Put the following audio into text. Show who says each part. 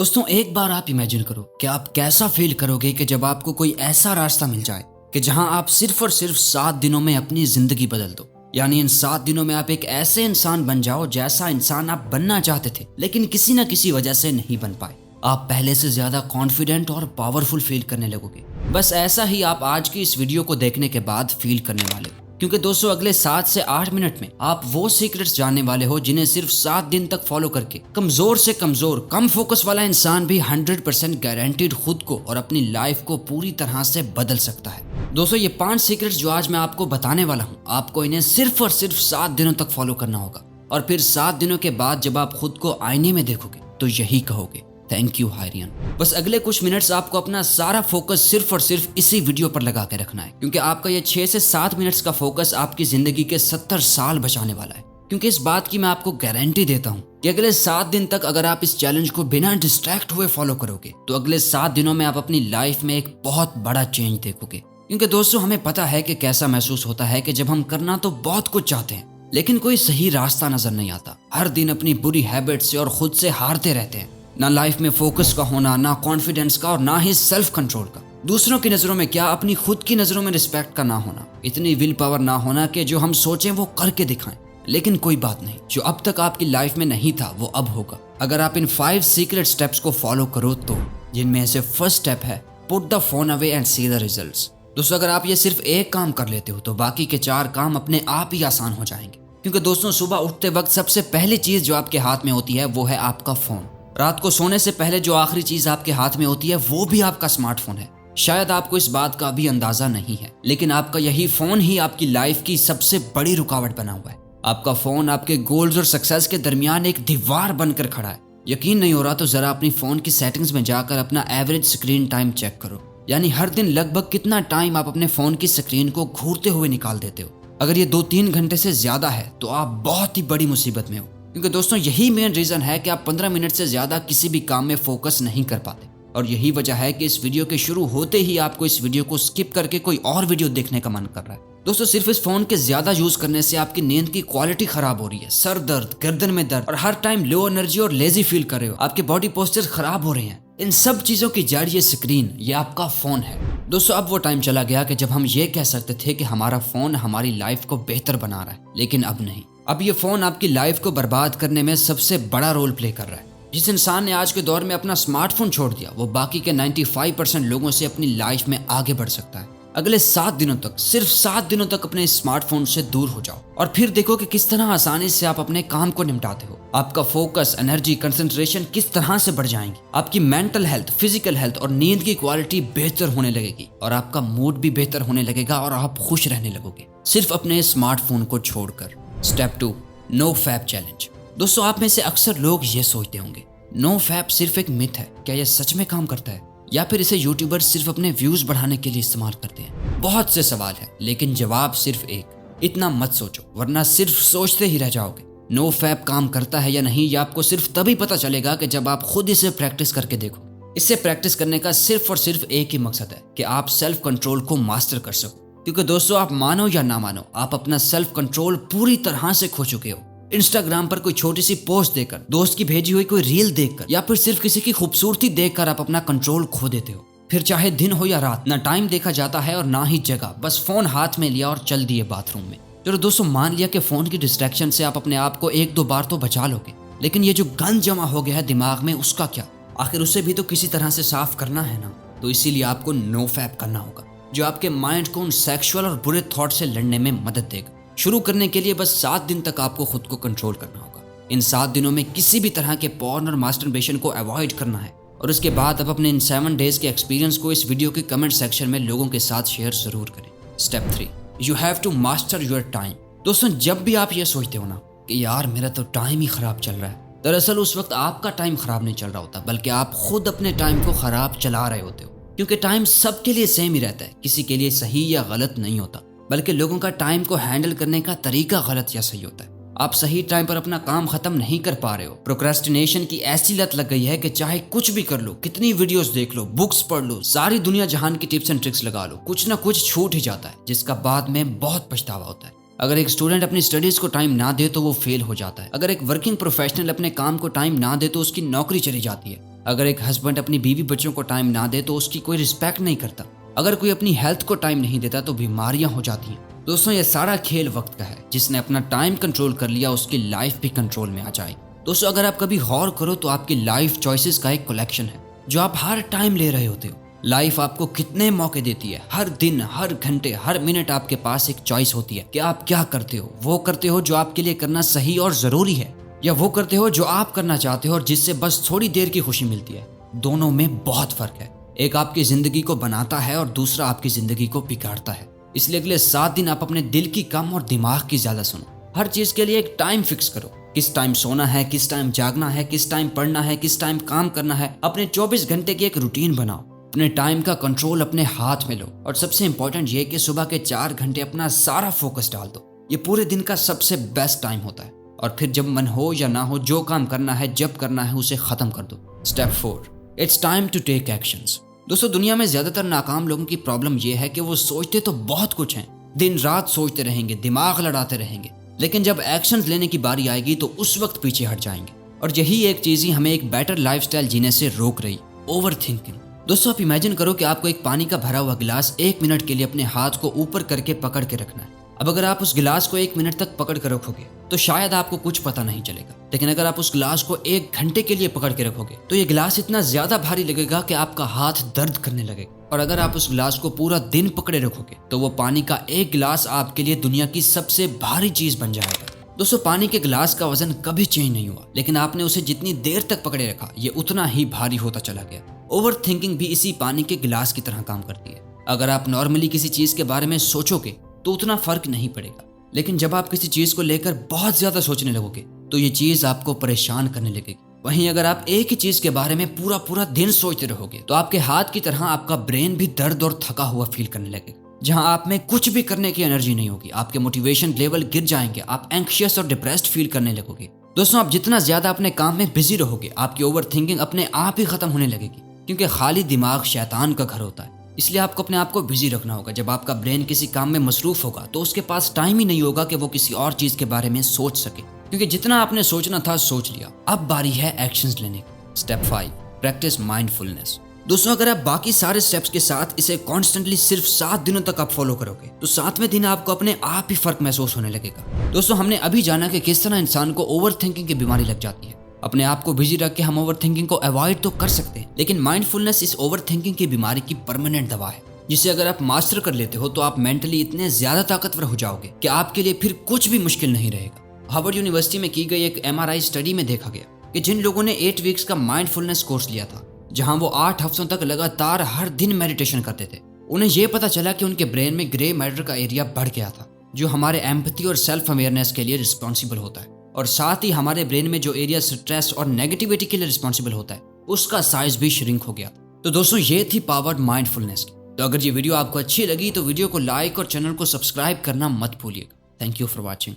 Speaker 1: दोस्तों एक बार आप इमेजिन करो कि आप कैसा फील करोगे कि जब आपको कोई ऐसा रास्ता मिल जाए कि जहां आप सिर्फ और सिर्फ 7 दिनों में अपनी जिंदगी बदल दो। यानी इन 7 दिनों में आप एक ऐसे इंसान बन जाओ जैसा इंसान आप बनना चाहते थे लेकिन किसी ना किसी वजह से नहीं बन पाए। आप पहले से ज्यादा कॉन्फिडेंट और पावरफुल फील करने लगोगे। बस ऐसा ही आप आज की इस वीडियो को देखने के बाद फील करने वाले हो, क्योंकि दोस्तों अगले 7 से 8 मिनट में आप वो सीक्रेट्स जानने वाले हो जिन्हें सिर्फ 7 दिन तक फॉलो करके कमजोर से कमजोर कम फोकस वाला इंसान भी 100% गारंटीड खुद को और अपनी लाइफ को पूरी तरह से बदल सकता है। दोस्तों ये 5 सीक्रेट्स जो आज मैं आपको बताने वाला हूँ, आपको इन्हें सिर्फ और सिर्फ 7 दिनों तक फॉलो करना होगा और फिर 7 दिनों के बाद जब आप खुद को आईने में देखोगे तो यही कहोगे, थैंक यू हायरियन। बस अगले कुछ मिनट्स आपको अपना सारा फोकस सिर्फ और सिर्फ इसी वीडियो पर लगा के रखना है, क्योंकि आपका ये 6 से 7 मिनट्स का फोकस आपकी जिंदगी के 70 साल बचाने वाला है। क्योंकि इस बात की मैं आपको गारंटी देता हूँ कि अगले 7 दिन तक अगर आप इस चैलेंज को बिना डिस्ट्रैक्ट हुए फॉलो करोगे तो अगले 7 दिनों में आप अपनी लाइफ में एक बहुत बड़ा चेंज देखोगे। क्योंकि दोस्तों हमें पता है कि कैसा महसूस होता है कि जब हम करना तो बहुत कुछ चाहते हैं लेकिन कोई सही रास्ता नजर नहीं आता। हर दिन अपनी बुरी हैबिट से और खुद से हारते रहते हैं। ना लाइफ में फोकस का होना, ना कॉन्फिडेंस का और ना ही सेल्फ कंट्रोल का। दूसरों की नजरों में क्या, अपनी खुद की नजरों में रिस्पेक्ट का ना होना, इतनी विल पावर ना होना कि जो हम सोचें वो करके दिखाएं। लेकिन कोई बात नहीं, जो अब तक आपकी लाइफ में नहीं था वो अब होगा अगर आप इन 5 सीक्रेट स्टेप्स को फॉलो करो तो, जिनमें से फर्स्ट स्टेप है put the phone away and see the results. दोस्तों अगर आप ये सिर्फ एक काम कर लेते हो तो बाकी के 4 काम अपने आप ही आसान हो जाएंगे। क्योंकि दोस्तों सुबह उठते वक्त सबसे पहली चीज जो आपके हाथ में होती है वो है आपका फोन। रात को सोने से पहले जो आखिरी चीज आपके हाथ में होती है वो भी आपका स्मार्टफोन है। शायद आपको इस बात का अभी अंदाजा नहीं है लेकिन आपका यही फोन ही आपकी लाइफ की सबसे बड़ी रुकावट बना हुआ है। आपका फोन आपके गोल्स और सक्सेस के दरमियान एक दीवार बनकर खड़ा है। यकीन नहीं हो रहा तो जरा अपनी फोन की सेटिंग्स में जाकर अपना एवरेज स्क्रीन टाइम चेक करो। यानी हर दिन लगभग कितना टाइम आप अपने फोन की स्क्रीन को घूरते हुए निकाल देते हो। अगर ये 2-3 घंटे से ज्यादा है तो आप बहुत ही बड़ी मुसीबत में हो। क्योंकि दोस्तों यही मेन रीजन है कि आप 15 मिनट से ज्यादा किसी भी काम में फोकस नहीं कर पाते और यही वजह है कि इस वीडियो के शुरू होते ही आपको इस वीडियो को स्किप करके कोई और वीडियो देखने का मन कर रहा है। दोस्तों सिर्फ इस फोन के ज्यादा यूज करने से आपकी नींद की क्वालिटी खराब हो रही है, सर दर्द, गर्दन में दर्द और हर टाइम लो एनर्जी और लेजी फील कर रहे हो, आपके बॉडी पोस्चर खराब हो रहे हैं। इन सब चीजों की जड़ ये स्क्रीन, ये आपका फोन है। दोस्तों अब वो टाइम चला गया कि जब हम ये कह सकते थे कि हमारा फोन हमारी लाइफ को बेहतर बना रहा है, लेकिन अब नहीं। अब ये फोन आपकी लाइफ को बर्बाद करने में सबसे बड़ा रोल प्ले कर रहा है। जिस इंसान ने आज के दौर में अपना स्मार्टफोन छोड़ दिया वो बाकी के 95% लोगों से अपनी लाइफ में आगे बढ़ सकता है। अगले 7 दिनों तक, सिर्फ 7 दिनों तक अपने स्मार्टफोन से दूर हो जाओ और फिर देखो कि किस तरह आसानी से आप अपने काम को निपटाते हो। आपका फोकस, एनर्जी, कंसंट्रेशन किस तरह से बढ़ जाएंगी। आपकी मेंटल हेल्थ, फिजिकल हेल्थ और नींद की क्वालिटी बेहतर होने लगेगी और आपका मूड भी बेहतर होने लगेगा और आप खुश रहने लगोगे सिर्फ अपने स्मार्टफोन को छोड़कर। Step 2, no fap challenge. दोस्तों आप में से अक्सर लोग ये सोचते होंगे नो फैप सिर्फ एक मिथ है, क्या यह सच में काम करता है या फिर इसे यूट्यूबर्स सिर्फ अपने व्यूज बढ़ाने के लिए इस्तेमाल करते हैं। बहुत से सवाल है लेकिन जवाब सिर्फ एक, इतना मत सोचो वरना सिर्फ सोचते ही रह जाओगे। नो फैप काम करता है या नहीं ये आपको सिर्फ तभी पता चलेगा कि जब आप खुद इसे प्रैक्टिस करके देखो। इसे प्रैक्टिस करने का सिर्फ और सिर्फ एक ही मकसद है कि आप सेल्फ कंट्रोल को मास्टर कर सको। क्योंकि दोस्तों आप मानो या ना मानो आप अपना सेल्फ कंट्रोल पूरी तरह से खो चुके हो। इंस्टाग्राम पर कोई छोटी सी पोस्ट देकर, दोस्त की भेजी हुई कोई रील देखकर या फिर सिर्फ किसी की खूबसूरती देखकर आप अपना कंट्रोल खो देते हो। फिर चाहे दिन हो या रात, ना टाइम देखा जाता है और ना ही जगह, बस फोन हाथ में लिया और चल दिए बाथरूम में। चलो दोस्तों मान लिया कि फोन की डिस्ट्रैक्शन से आप अपने आप को 1-2 बार तो बचा लोगे, लेकिन ये जो गंद जमा हो गया है दिमाग में उसका क्या? आखिर उसे भी तो किसी तरह से साफ करना है ना। तो इसीलिए आपको नो फैप करना होगा जो आपके माइंड को उन सेक्सुअल और बुरे थॉट से लड़ने में मदद देगा। शुरू करने के लिए बस 7 दिन तक आपको खुद को कंट्रोल करना होगा। इन 7 दिनों में किसी भी तरह के पॉर्न और मास्टरबेशन को अवॉइड करना है और उसके बाद आप अपने इन 7 डेज के एक्सपीरियंस को इस वीडियो के कमेंट सेक्शन में लोगों के साथ शेयर जरूर करें। Step 3, you have to master your time. दोस्तों जब भी आप ये सोचते हो ना कि यार मेरा तो टाइम ही खराब चल रहा है, दरअसल उस वक्त आपका टाइम खराब नहीं चल रहा होता बल्कि आप खुद अपने टाइम को खराब चला रहे होते हो। क्योंकि टाइम सबके लिए सेम ही रहता है, किसी के लिए सही या गलत नहीं होता, बल्कि लोगों का टाइम को हैंडल करने का तरीका गलत या सही होता है। आप सही टाइम पर अपना काम खत्म नहीं कर पा रहे हो। प्रोक्रेस्टिनेशन की ऐसी लत लग गई है कि चाहे कुछ भी कर लो, कितनी वीडियोस देख लो, बुक्स पढ़ लो, सारी दुनिया जहान की टिप्स एंड ट्रिक्स लगा लो, कुछ ना कुछ छूट ही जाता है जिसका बाद में बहुत पछतावा होता है। अगर एक स्टूडेंट अपनी स्टडीज को टाइम ना दे तो वो फेल हो जाता है। अगर एक वर्किंग प्रोफेशनल अपने काम को टाइम ना दे तो उसकी नौकरी चली जाती है। अगर एक हस्बैंड अपनी बीवी बच्चों को टाइम ना दे तो उसकी कोई रिस्पेक्ट नहीं करता। अगर कोई अपनी हेल्थ को टाइम नहीं देता तो बीमारियां हो जाती हैं। दोस्तों ये सारा खेल वक्त का है। जिसने अपना टाइम कंट्रोल कर लिया उसकी लाइफ भी कंट्रोल में आ जाएगी। दोस्तों अगर आप कभी गौर करो तो आपकी लाइफ चॉइसेस का एक कलेक्शन है जो आप हर टाइम ले रहे होते हो। लाइफ आपको कितने मौके देती है, हर दिन, हर घंटे, हर मिनट आपके पास एक चॉइस होती है कि आप क्या करते हो। वो करते हो जो आपके लिए करना सही और जरूरी है, या वो करते हो जो आप करना चाहते हो और जिससे बस थोड़ी देर की खुशी मिलती है। दोनों में बहुत फर्क है। एक आपकी जिंदगी को बनाता है और दूसरा आपकी जिंदगी को बिगाड़ता है। इसलिए अगले 7 दिन आप अपने दिल की कम और दिमाग की ज्यादा सुनो। हर चीज के लिए एक टाइम फिक्स करो। किस टाइम सोना है, किस टाइम जागना है, किस टाइम पढ़ना है, किस टाइम काम करना है। अपने 24 घंटे की एक रूटीन बनाओ। अपने टाइम का कंट्रोल अपने हाथ में लो। और सबसे इंपॉर्टेंट ये कि सुबह के 4 घंटे अपना सारा फोकस डाल दो। ये पूरे दिन का सबसे बेस्ट टाइम होता है। और फिर जब मन हो या ना हो, जो काम करना है जब करना है उसे खत्म कर दो। Step 4, it's time to take actions. दोस्तों दुनिया में ज्यादातर नाकाम लोगों की प्रॉब्लम यह है कि वो सोचते तो बहुत कुछ हैं, दिन रात सोचते रहेंगे, दिमाग लड़ाते रहेंगे, लेकिन जब एक्शंस लेने की बारी आएगी तो उस वक्त पीछे हट जाएंगे। और यही एक चीज ही हमें एक बेटर लाइफस्टाइल जीने से रोक रही, ओवर थिंकिंग। दोस्तों आप इमेजिन करो कि आपको एक पानी का भरा हुआ गिलास 1 मिनट के लिए अपने हाथ को ऊपर करके पकड़ के रखना है। अब अगर आप उस गिलास को 1 मिनट तक पकड़ कर रखोगे तो शायद आपको कुछ पता नहीं चलेगा, लेकिन अगर आप उस गिलास को 1 घंटे के लिए पकड़ के रखोगे तो ये गिलास इतना ज्यादा भारी लगेगा कि आपका हाथ दर्द करने लगेगा। और अगर आप उस गिलास को पूरा दिन पकड़े रखोगे तो वो पानी का एक गिलास आपके लिए दुनिया की सबसे भारी चीज बन जाएगा। दोस्तों पानी के गिलास का वजन कभी चेंज नहीं हुआ, लेकिन आपने उसे जितनी देर तक पकड़े रखा ये उतना ही भारी होता चला गया। ओवर थिंकिंग भी इसी पानी के गिलास की तरह काम करती है। अगर आप नॉर्मली किसी चीज के बारे में सोचोगे तो उतना फर्क नहीं पड़ेगा, लेकिन जब आप किसी चीज को लेकर बहुत ज्यादा सोचने लगोगे तो ये चीज आपको परेशान करने लगेगी। वहीं अगर आप एक ही चीज के बारे में पूरा पूरा दिन सोचते रहोगे तो आपके हाथ की तरह आपका ब्रेन भी दर्द और थका हुआ फील करने लगेगा, जहां आप में कुछ भी करने की एनर्जी नहीं होगी। आपके मोटिवेशन लेवल गिर जाएंगे, आप एंक्शियस और डिप्रेस्ड फील करने लगोगे। दोस्तों आप जितना ज्यादा अपने काम में बिजी रहोगे आपकी ओवर थिंकिंग अपने आप ही खत्म होने लगेगी, क्योंकि खाली दिमाग शैतान का घर होता है। इसलिए आपको अपने आप को बिजी रखना होगा। जब आपका ब्रेन किसी काम में मसरूफ होगा तो उसके पास टाइम ही नहीं होगा कि वो किसी और चीज के बारे में सोच सके, क्योंकि जितना आपने सोचना था सोच लिया। अब बारी है एक्शंस लेने की। Step 5, practice mindfulness. दोस्तों अगर आप बाकी सारे स्टेप्स के साथ इसे कॉन्स्टेंटली सिर्फ 7 दिनों तक आप फॉलो करोगे तो 7वें दिन आपको अपने आप ही फर्क महसूस होने लगेगा। दोस्तों हमने अभी जाना कि किस तरह इंसान को ओवर थिंकिंग की बीमारी लग जाती है। अपने आप को बिजी रख के हम ओवर थिंकिंग को अवॉइड तो कर सकते हैं, लेकिन माइंडफुलनेस इस ओवर थिंकिंग की बीमारी की परमानेंट दवा है, जिसे अगर आप मास्टर कर लेते हो तो आप मेंटली इतने ज्यादा ताकतवर हो जाओगे कि आपके लिए फिर कुछ भी मुश्किल नहीं रहेगा। हार्वर्ड यूनिवर्सिटी में की गई एक MRI स्टडी में देखा गया कि जिन लोगों ने 8 वीक्स का माइंडफुलनेस कोर्स लिया था, जहां वो 8 हफ्तों तक लगातार हर दिन मेडिटेशन करते थे, उन्हें यह पता चला कि उनके ब्रेन में ग्रे मैटर का एरिया बढ़ गया था, जो हमारे एम्पैथी और सेल्फ अवेयरनेस के लिए रिस्पॉन्सिबल होता है। और साथ ही हमारे ब्रेन में जो एरिया स्ट्रेस और नेगेटिविटी के लिए रिस्पॉन्सिबल होता है उसका साइज भी श्रिंक हो गया। तो दोस्तों ये थी पावर माइंडफुलनेस की। तो अगर ये वीडियो आपको अच्छी लगी तो वीडियो को लाइक और चैनल को सब्सक्राइब करना मत भूलिएगा। Thank you for watching.